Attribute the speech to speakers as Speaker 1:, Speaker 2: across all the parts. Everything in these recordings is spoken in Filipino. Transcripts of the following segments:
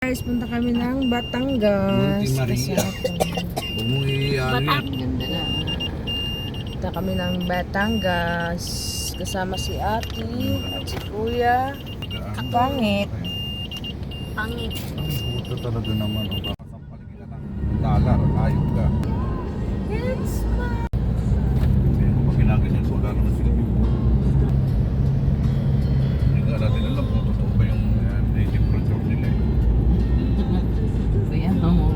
Speaker 1: Guys, punta kami ng Batangas.
Speaker 2: Monte Maria. Umuwi ano
Speaker 1: Ganda na. Punta kami ng Batangas. Kasama si Ate at si Kuya. Pangit. Pangit.
Speaker 2: Ang buto talaga naman. Sampalin kita ng dollar. Ayok ka.
Speaker 1: It's my...
Speaker 2: Kaya kung pag ginaganyan ko, wala naman sila. Hindi nga natin alam kung totoo ba yung native culture nila.
Speaker 1: Kuya, mo.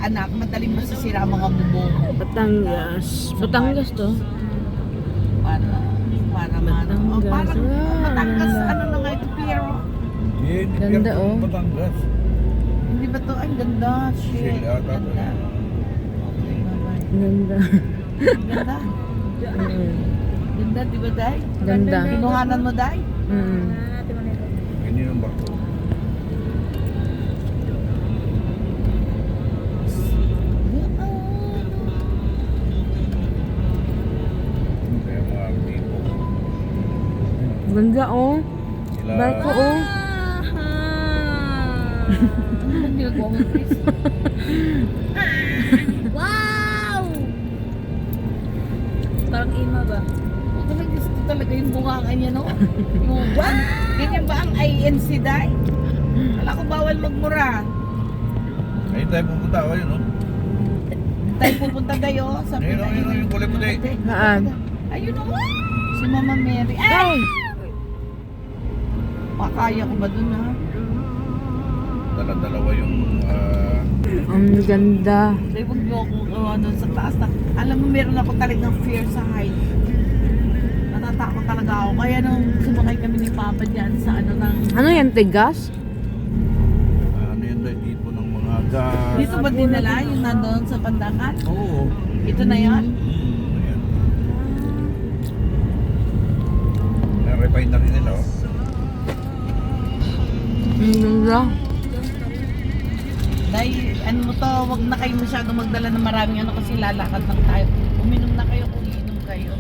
Speaker 3: Anak, madaling masisira ang mga bubong.
Speaker 1: Batangas. Batangas to?
Speaker 3: Para
Speaker 1: Batangas.
Speaker 3: parang Batangas,
Speaker 1: Ganda.
Speaker 3: ano na nga ito, pero
Speaker 2: Hindi
Speaker 1: Ganda,
Speaker 2: Pierre,
Speaker 1: oh.
Speaker 2: Batangas.
Speaker 3: hindi ba to? Ay, ganda. Shit.
Speaker 2: Sila, ata to,
Speaker 3: Ganda.
Speaker 2: eh.
Speaker 3: Okay, bye-bye.
Speaker 1: Ganda.
Speaker 3: Ganda.
Speaker 1: Mm.
Speaker 3: Ganda, di ba, Day?
Speaker 1: Ganda.
Speaker 3: Kinuhanan mo, Day?
Speaker 1: Mm.
Speaker 2: Ganyan ang barko. Kaya mga tipo.
Speaker 1: Ganda oh.
Speaker 2: Sila,
Speaker 1: Barko oh.
Speaker 3: Ano bang ginagawa mo, Chris?
Speaker 1: Parang ima ba?
Speaker 3: Gusto talaga yung bungangan niya, no? Yung what? Ganyan ba ang INC, Day? Wala ko bawal magmura.
Speaker 2: ayun tayo pupunta. Ayun, no?
Speaker 3: Tayo pupunta tayo sa
Speaker 2: Ayun, ayun, yung kulay puti.
Speaker 1: Saan?
Speaker 3: Ayun o. Si Mama Mary.
Speaker 1: Ay!
Speaker 3: Makaya ko ba dun, ha?
Speaker 2: Dala-dalawa yung
Speaker 1: Ang ganda.
Speaker 3: Dahil huwag niyo ako doon sa taas. Alam mo, meron ako talagang fear sa height. Natatakot talaga ako. Kaya nung sumakay kami ni Papa dyan sa ano ng...
Speaker 1: Ano yan, tigas?
Speaker 2: ano yan dahil tipo ng mga gas.
Speaker 3: Dito ba dinala yung nandoon sa Pandakan?
Speaker 2: Oo.
Speaker 3: Ito na yan?
Speaker 2: Ayan. Na-refinery nila, oh.
Speaker 1: Ganda.
Speaker 3: Dahil, ano mo to, wag na kayo masyadong magdala ng maraming ano kasi lalakad lang tayo. Uminom na kayo kung iinom kayo.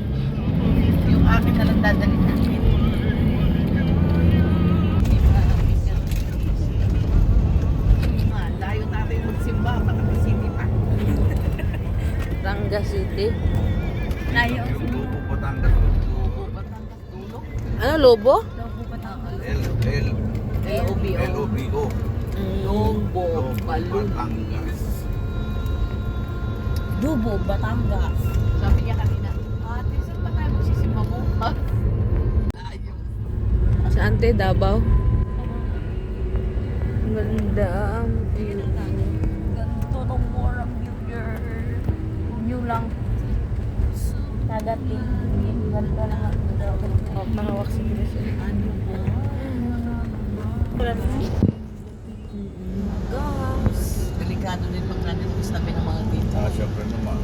Speaker 3: Yung akin na lang dadalhin natin. Layo natin magsimba, Makati City pa.
Speaker 1: Ranga City.
Speaker 3: Layo.
Speaker 2: Yung Lupo, Batangas.
Speaker 3: Lobo, Batangas, Dulo.
Speaker 1: Ano, Lobo?
Speaker 3: Lobo, Batangas.
Speaker 2: L-O-B-O.
Speaker 3: Lobo, Balong.
Speaker 2: Batangas.
Speaker 3: Dubo, Batangas. Sabi niya kanina, ate, saan ba tayo magsisimba mo? Layo.
Speaker 1: Saan te? Davao? Ganda ang view.
Speaker 4: Ganito tong more ang view girl. View lang. Dagat din. Ganda naman.
Speaker 1: Mahawak sa Pinas.
Speaker 4: Gas.
Speaker 3: Delikado din pag nandito sa tabi ng mga dito.
Speaker 2: Syempre naman.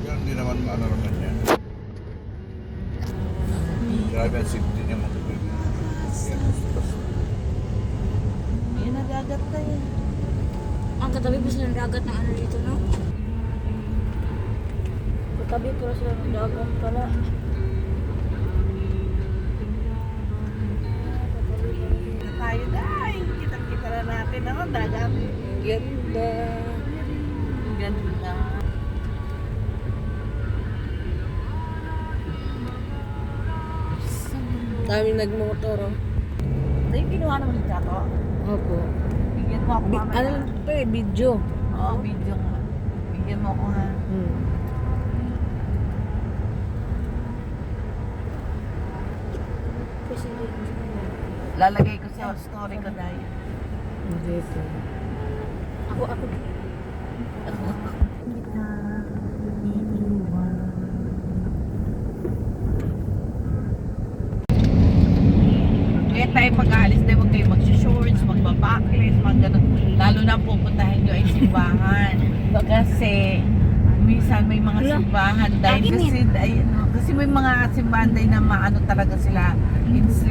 Speaker 2: Yan, hindi naman maano naman yan. Grabe ang safety niya mga kapatid. Yan, basta.
Speaker 3: Yan, nagagat na yan.
Speaker 4: Ang katabi po sila ng dagat na ano dito, no? Katabi po sila ng dagat pala.
Speaker 3: Tayo dahil kita-kita na natin ako, dagat.
Speaker 1: Ganda.
Speaker 3: Ganda.
Speaker 1: Daming nagmotor, oh.
Speaker 3: Ito yung ginawa naman ni Tato.
Speaker 1: Opo.
Speaker 3: Bigyan mo ako mamaya.
Speaker 1: Ano lang to eh, video.
Speaker 3: Oo, video nga. Bigyan mo ako ha.
Speaker 1: Hmm.
Speaker 3: Lalagay ko sa story ko dahil.
Speaker 1: Dito.
Speaker 4: Ako.
Speaker 3: Kaya tayo pag-aalis tayo, huwag kayo mag-shorts, magbabacklit, mag ganun. Lalo na pupuntahin nyo ay simbahan. Kasi minsan may mga simbahan dahil kasi, kasi may mga simbahan dahil na maano talaga sila. It's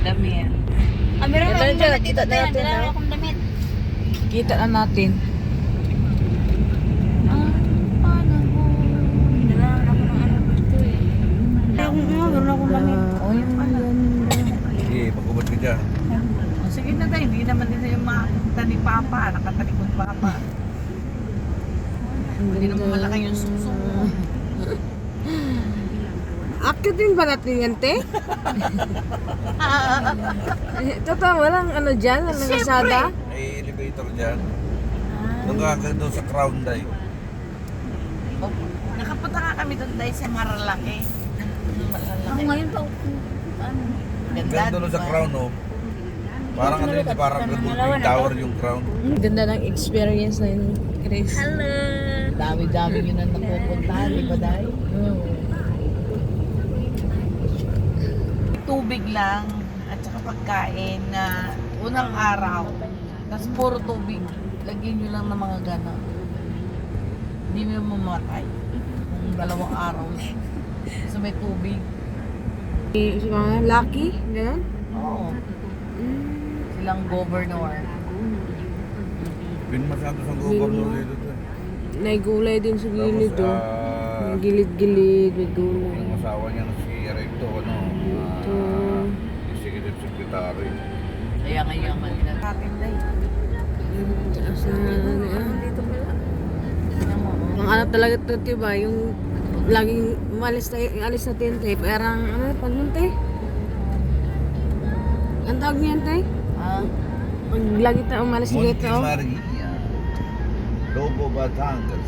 Speaker 3: dami yan.
Speaker 4: Ah, meron
Speaker 1: Ito,
Speaker 4: akong damit
Speaker 1: kita
Speaker 4: dito. Tayo,
Speaker 1: natin,
Speaker 4: meron
Speaker 1: ah.
Speaker 4: akong damit.
Speaker 1: Kita na natin.
Speaker 4: Meron ako ng ano dito eh. Meron akong damit.
Speaker 3: Oh, yan pala.
Speaker 2: Sige, pagkubad ka dyan.
Speaker 3: Oh, sige na tayo, hindi naman din yung makakita ni Papa, nakatalikod Papa. Hindi naman malaki yung suso mo.
Speaker 1: Akit din ba natin yan, te? Totoo, walang ano dyan, walang nasada.
Speaker 2: May elevator dyan. Doon ka doon sa crown day.
Speaker 3: Oh, nakapunta nga kami doon dahil sa Maralaki.
Speaker 4: Ako ngayon pa, ano,
Speaker 2: Ganda doon sa
Speaker 3: diba?
Speaker 2: crown, oh. Parang ano yun, parang revolving tower yung crown.
Speaker 1: Ganda ng experience na yun, Chris.
Speaker 4: hello.
Speaker 3: Dami-dami yun ang napupuntahan, di ba dahil? Tubig lang at saka pagkain na unang araw. Tapos puro tubig. Lagyan nyo lang ng mga gano'n. Hindi mo mamatay. Kung 2 araw na. So may tubig.
Speaker 1: Si mga Lucky, gano'n?
Speaker 3: Oo. Silang governor.
Speaker 2: Pinmasyado sa governor dito.
Speaker 1: May gulay din sa gilid,
Speaker 2: Tapos,
Speaker 1: oh. May gilid-gilid, may gulay.
Speaker 2: yung asawa niya na si Recto, ano,
Speaker 1: Ito.
Speaker 2: executive secretary.
Speaker 3: Kaya ngayon nila. Atin day.
Speaker 4: Dito pala.
Speaker 1: Ang ano talaga ito, diba? Yung laging umalis tayo, alis na tinte. Parang, ano, pag nun, te? Ang tawag niyan, te?
Speaker 3: Ah,
Speaker 1: Pag lagi tayo umalis dito,
Speaker 2: Monte
Speaker 1: oh.
Speaker 2: Maria, Lobo, Batangas.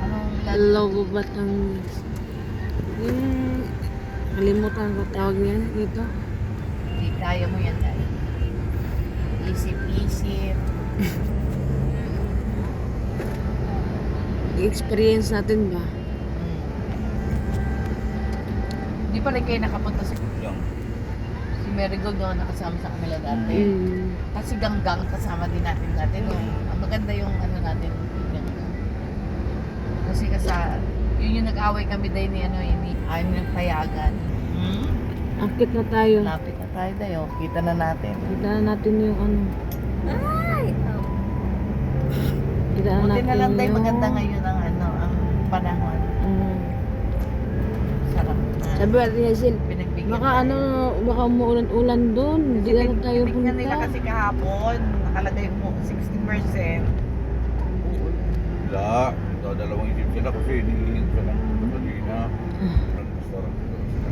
Speaker 3: anong
Speaker 1: Logo Batangas. Yung, kalimutan ko tawag niyan dito.
Speaker 3: Hindi kaya mo yan dahil. Isip-isip.
Speaker 1: I-experience natin ba?
Speaker 3: Hindi pa rin kayo nakapunta sa
Speaker 2: Yung,
Speaker 3: si Marigold doon nakasama sa kanila dati. Kasi ganggang kasama din natin dati. No? Ang maganda yung ano natin. Ganggang. Kasi yun yung nag-away kami dahil ni ano ni ayaw ng payagan.
Speaker 1: Akit na tayo.
Speaker 3: Lapit na tayo dayo. Kita na natin.
Speaker 1: Kita na natin yung ano. Kita
Speaker 3: Buti
Speaker 1: natin
Speaker 3: na lang tayo
Speaker 1: yung-
Speaker 3: maganda ngayon ang ang panahon.
Speaker 1: Mm.
Speaker 3: Sarap na.
Speaker 1: Sabi natin Hazel,
Speaker 3: Pinagbigyan
Speaker 1: baka
Speaker 3: tayo.
Speaker 1: ano, baka umuulan-ulan doon. Hindi na tayo
Speaker 3: Tinignan nila
Speaker 1: punta.
Speaker 3: kasi kahapon, nakalagay mo 60%.
Speaker 2: Wala. Dalawang isip sila kasi hinihingi ko ng gasolina. Ang restaurant ko sila.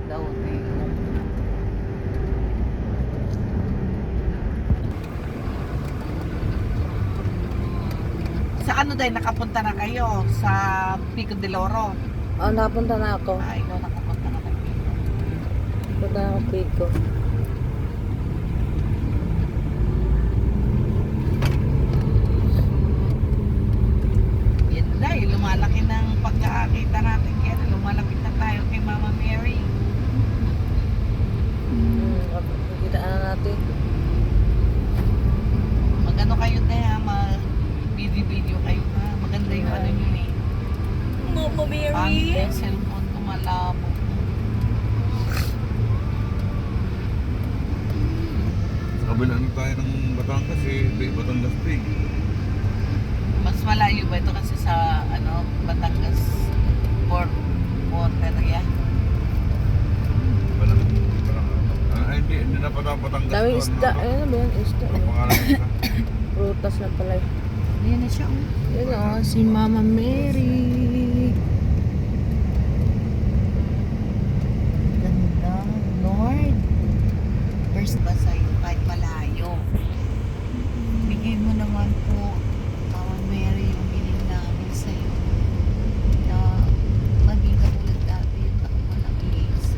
Speaker 3: Daw, sa ano dahil nakapunta na kayo sa Pico de Loro?
Speaker 1: Oh, nakapunta na ako.
Speaker 3: Ay, ikaw nakapunta na kay Pico.
Speaker 1: Punta na ako Pico.
Speaker 3: Yan na lumalaki ng pagkakakita natin yan. Lumalapit na tayo kay Mama Mary.
Speaker 1: Kita na natin.
Speaker 3: Magano kayo na ha, mag-video kayo ha. Maganda yung ano nyo eh.
Speaker 4: Mama
Speaker 3: Pangit
Speaker 4: Mary.
Speaker 3: yung cellphone ko malabo.
Speaker 2: Sa kabila na tayo ng Batangas Batangas Big.
Speaker 3: Mas malayo ba ito kasi sa ano Batangas Port area?
Speaker 2: Walang hindi na Batangas.
Speaker 1: Daming
Speaker 2: to,
Speaker 1: isda.
Speaker 2: ano to?
Speaker 1: Ayun na ba yan? Isda.
Speaker 2: Ang pangalan ng isda?
Speaker 1: Prutas na pala.
Speaker 3: Ayan na siya.
Speaker 1: Yun o, si Mama Mary.
Speaker 3: Ganda, Lord. First ba sa'yo kahit malayo? Bigay mo naman po, Mama Mary, yung hiling namin sa'yo na maging katulad dati yung takbo ng AC.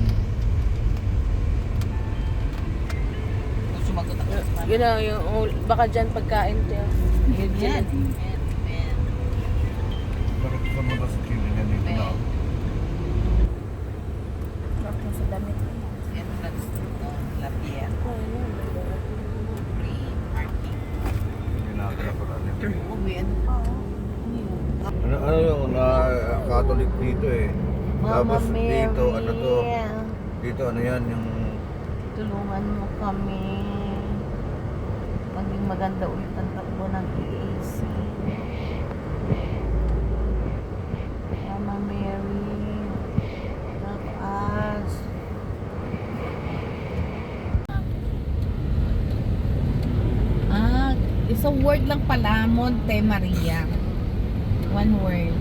Speaker 3: Kung sumagot ako sa
Speaker 1: Yun o, yung, baka dyan pagkain tiyo.
Speaker 3: Yun yan. Amen.
Speaker 2: Bakit sa mga sa Chile niya dito na?
Speaker 4: Tapos sa damit ko.
Speaker 3: Entrance to Lapia. Free parking.
Speaker 2: Ginagala pa natin.
Speaker 3: Uwi, ano pa oh.
Speaker 2: Ano yung Catholic dito
Speaker 3: Mama
Speaker 2: Tapos
Speaker 3: Mary.
Speaker 2: dito, ano to? Dito, ano yan, yung...
Speaker 3: Tulungan mo kami. Maging maganda ulit ang takbo ng EAC. Mama Mary. Help us. Isang word lang pala, Monte Maria. One word.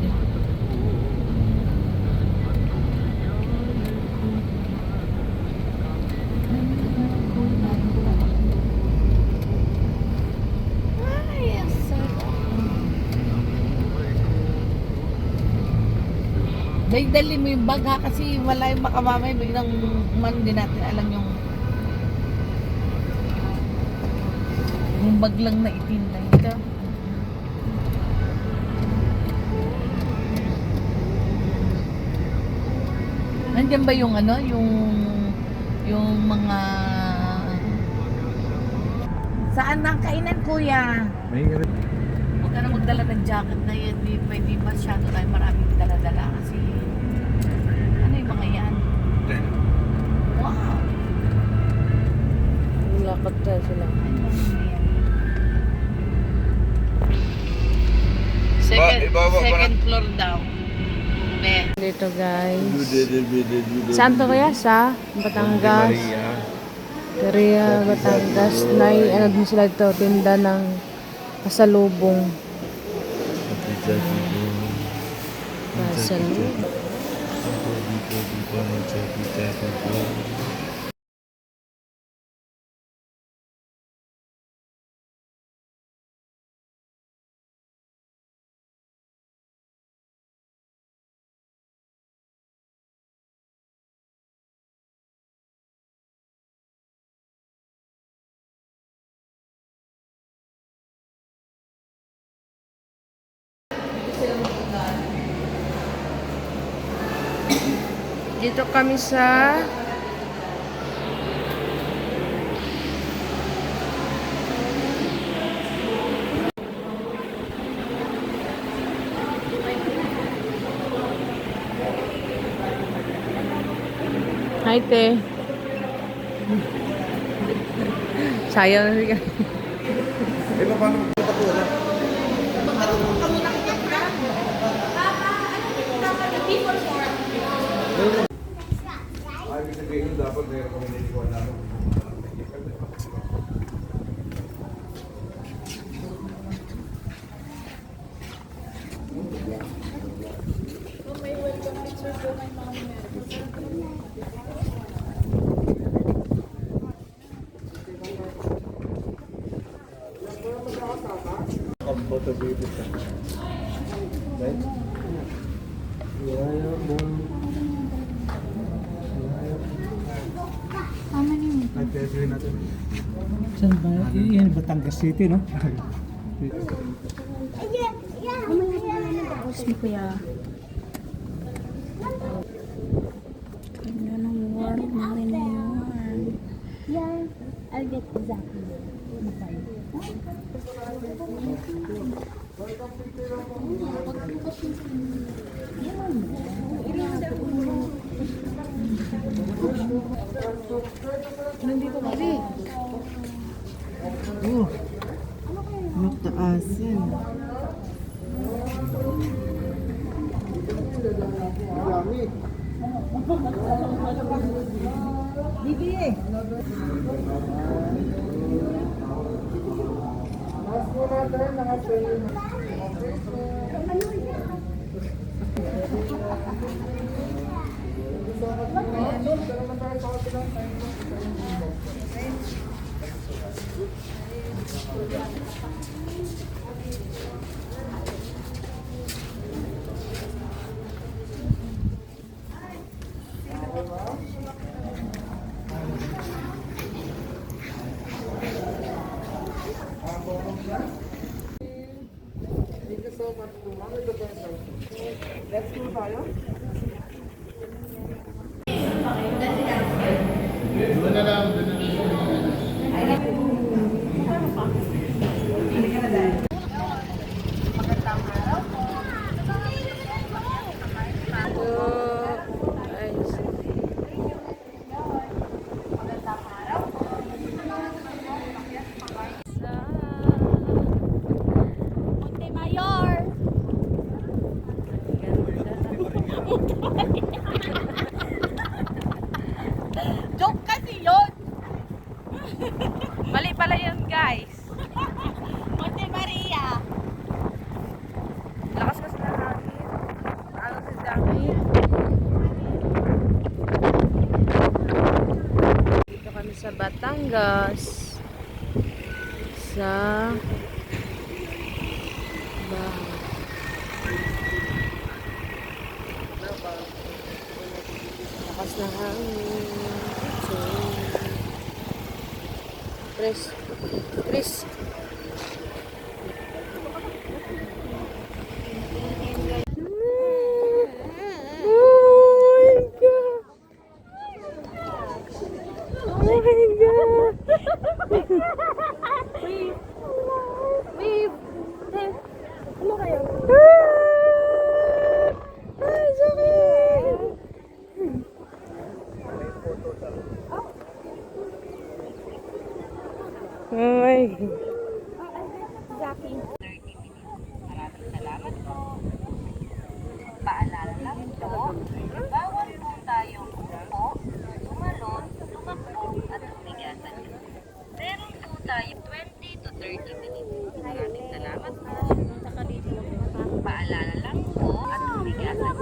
Speaker 3: Ay, ang sarap. Dali mo yung bag ha, kasi wala yung makamamay, biglang umano din natin alam yung bag lang na itim na ito. Nandiyan ba yung ano, yung mga saan ang kainan kuya?
Speaker 2: May
Speaker 3: Huwag ka na magdala ng jacket na yan. Di pwede masyado tayo maraming dala-dala kasi ano yung mga yan? Wow!
Speaker 1: Lakad tayo sila.
Speaker 3: Ay, mga yan. Second,
Speaker 2: Ibaba pa
Speaker 3: second floor daw. Be.
Speaker 1: Dito guys. Saan to kaya? Sa Batangas. Korea, Batangas. Ano din sila ito, tinda ng pasalubong. Pasalubong. Dito kami sa Hi, te. Sayang na siya.
Speaker 2: Eh, paano magpunta po na? Ay, ibig sabihin dapat meron kami nilikuan namin.
Speaker 5: Saan ba? Yan, Batangas City, no?
Speaker 4: Si Kuya. Ganda ng world natin na yun.
Speaker 6: Yeah, I'll get exactly.
Speaker 3: Oh, mataas yan.
Speaker 6: Mayor!
Speaker 4: Joke kasi yun!
Speaker 1: Mali pala yun, guys.
Speaker 4: Monte Maria!
Speaker 1: Lakas kasi ng hangin. Ano si Jackie? Dito kami sa Batangas. Sa bahay. Lakas ng hangin. So, Chris. Ay.
Speaker 7: Paalala lang po, bawal po tayong umupo, tumalon, tumakbo at humigasan. Meron po tayo 20 to 30 minutes. Maraming salamat po. Paalala lang po at humigasan.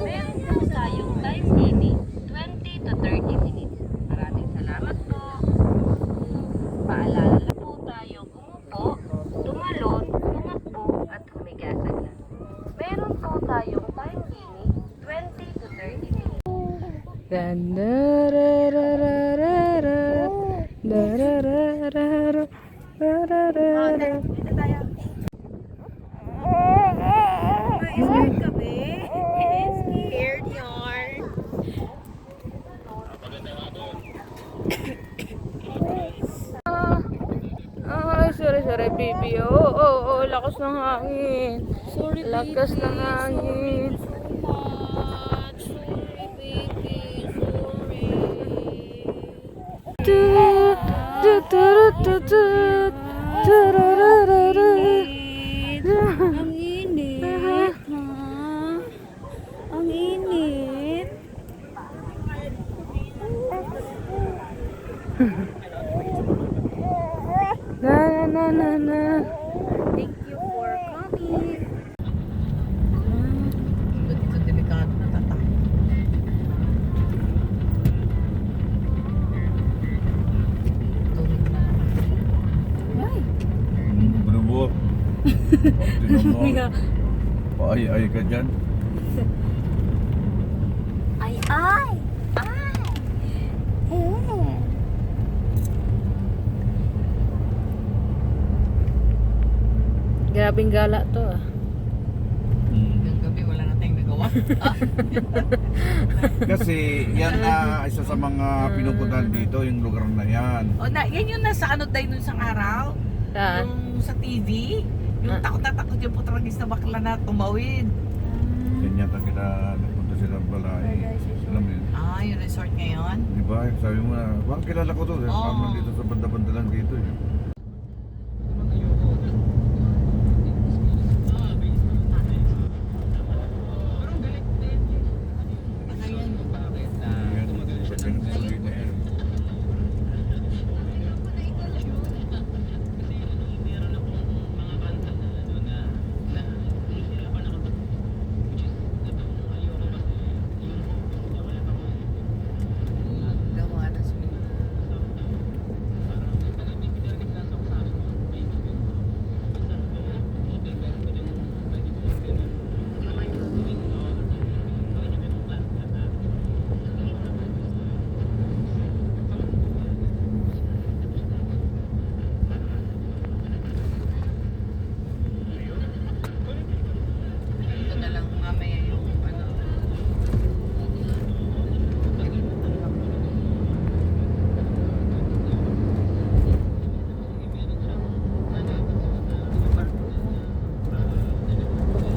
Speaker 7: Meron po tayong time limit, 20 to 30 minutes. Maraming salamat po. Paalala lang po tayong umupo, tumalon, tumakbo at humigasan lang. Meron po tayong time limit, 20 to 30 minutes.
Speaker 4: Scared yarn.
Speaker 1: Ay, sorry, baby. Oo, lakas ng hangin.
Speaker 4: Sorry,
Speaker 1: Lakas
Speaker 4: baby.
Speaker 1: ng hangin.
Speaker 4: Sorry, baby. Sorry.
Speaker 1: Tu, tu, tu, Turututut. Tururururu.
Speaker 4: Ang init, ha? Ang init.
Speaker 1: Na na na na na.
Speaker 4: Thank you for coming.
Speaker 3: Ba't ito delikado na tatak? Tuloy na lang.
Speaker 2: Brubo. Tinan mo. Paay-ay ka dyan.
Speaker 4: Ay, ay! Ay! Eh.
Speaker 1: Grabing gala to ah.
Speaker 3: Hanggang gabi wala na tayong nagawa.
Speaker 2: Kasi yan isa sa mga pinupuntahan dito, yung lugar na yan.
Speaker 3: O na, yan yung nasa ano tayo nung isang araw.
Speaker 1: Saan?
Speaker 3: Yung sa TV. Yung takot na takot yung putragis na bakla na tumawid.
Speaker 2: Ganyan ang nagpunta sila balay. Alam mo yun?
Speaker 3: Ah, yung resort ngayon.
Speaker 2: Di ba? Sabi mo na, bakit kilala ko to?
Speaker 3: Oo.
Speaker 2: Parang dito sa banda-banda lang dito. Eh.
Speaker 3: Ayan.
Speaker 2: Yan, ganun na yan.
Speaker 3: Gawa na sila. Ito na lang mamaya yung ano.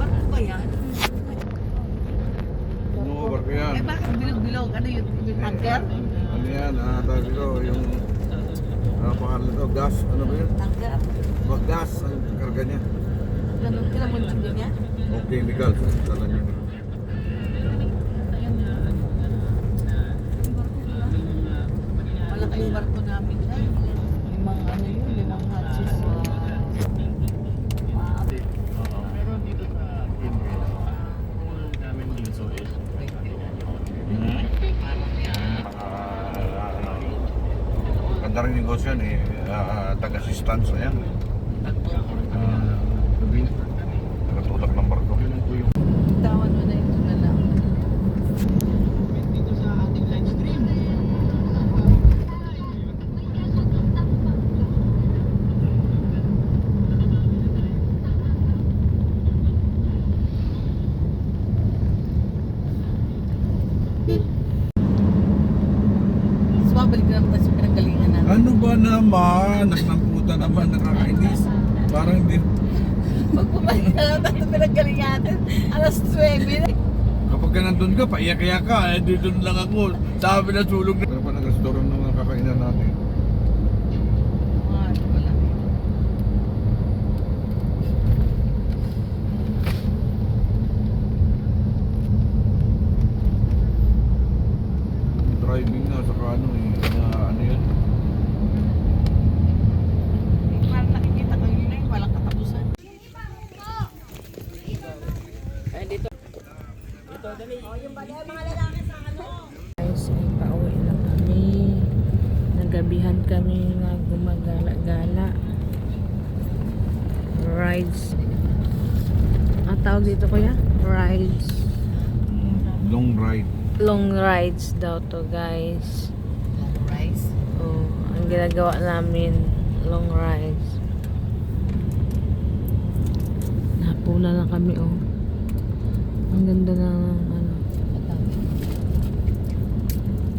Speaker 3: Barko ba yan?
Speaker 2: Oo, barko yan.
Speaker 3: Eh bakit bilog-bilog? Ano yun? Yung tanker?
Speaker 2: Ano yan? Tawag ito, yung pangalan ito, gas. Ano ba yun?
Speaker 3: Tanker?
Speaker 2: Wag gas ang karga niya.
Speaker 3: Ganun ka naman yung niya?
Speaker 2: O chemicals. Tala niya.
Speaker 3: Malaki yung barko namin dyan. Limang ano yun, limang hatches.
Speaker 2: Ganda rin negosyo yan eh. Tag-assistance na yan. Tagatulak ng barko.
Speaker 3: Tawan mo na ito na lang. So, babalik na naman tayo sa pinanggalingan namin.
Speaker 2: Ano ba naman? Nasangkutan naman, nakakainis. Parang hindi.
Speaker 3: Pag bumalik na naman tayo sa pinanggalingan natin, alas 9.
Speaker 2: Kapag ka nandun ka, paiyak-iyak ka. Eh, dito lang ako. Sabi na sulog na. Ano pa ng restaurant ng mga kakainan natin?
Speaker 3: Ano pala?
Speaker 2: Driving na, saka ano eh. Ano yun?
Speaker 3: Parang nakikita ko yun eh, walang katapusan.
Speaker 1: Guys, ay pauwi na kami. Nagabihan kami na gumagala-gala. Rides. Ang tawag dito kuya? Rides.
Speaker 2: Long ride.
Speaker 1: Long rides daw to guys.
Speaker 3: Rice.
Speaker 1: Oh, ang ginagawa namin, long rides. Napuna na kami oh. Ang ganda ng ano.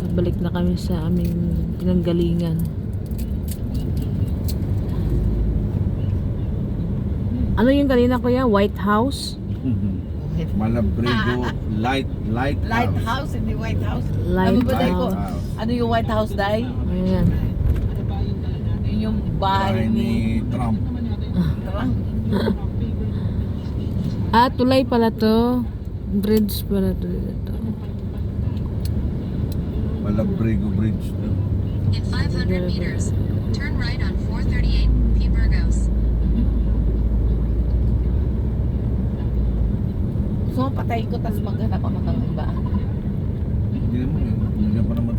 Speaker 1: Pabalik na kami sa aming pinanggalingan. Ano yung kanina kuya? White House?
Speaker 2: Malabrigo Lighthouse.
Speaker 3: Lighthouse, hindi White House.
Speaker 1: Lighthouse.
Speaker 3: Ano ba, Day, ko? Ano yung White House, Day?
Speaker 1: Ayan.
Speaker 3: Yun bahay ni
Speaker 2: Trump.
Speaker 3: Trump.
Speaker 1: Ah, tulay pala to. Bridge pala to dito.
Speaker 2: Malabrigo Bridge to.
Speaker 8: In 500 meters, turn right on 438 P. Burgos.
Speaker 3: So, patay ko, tas maghanap ako ng iba.
Speaker 2: Hindi naman yun. Hindi pa naman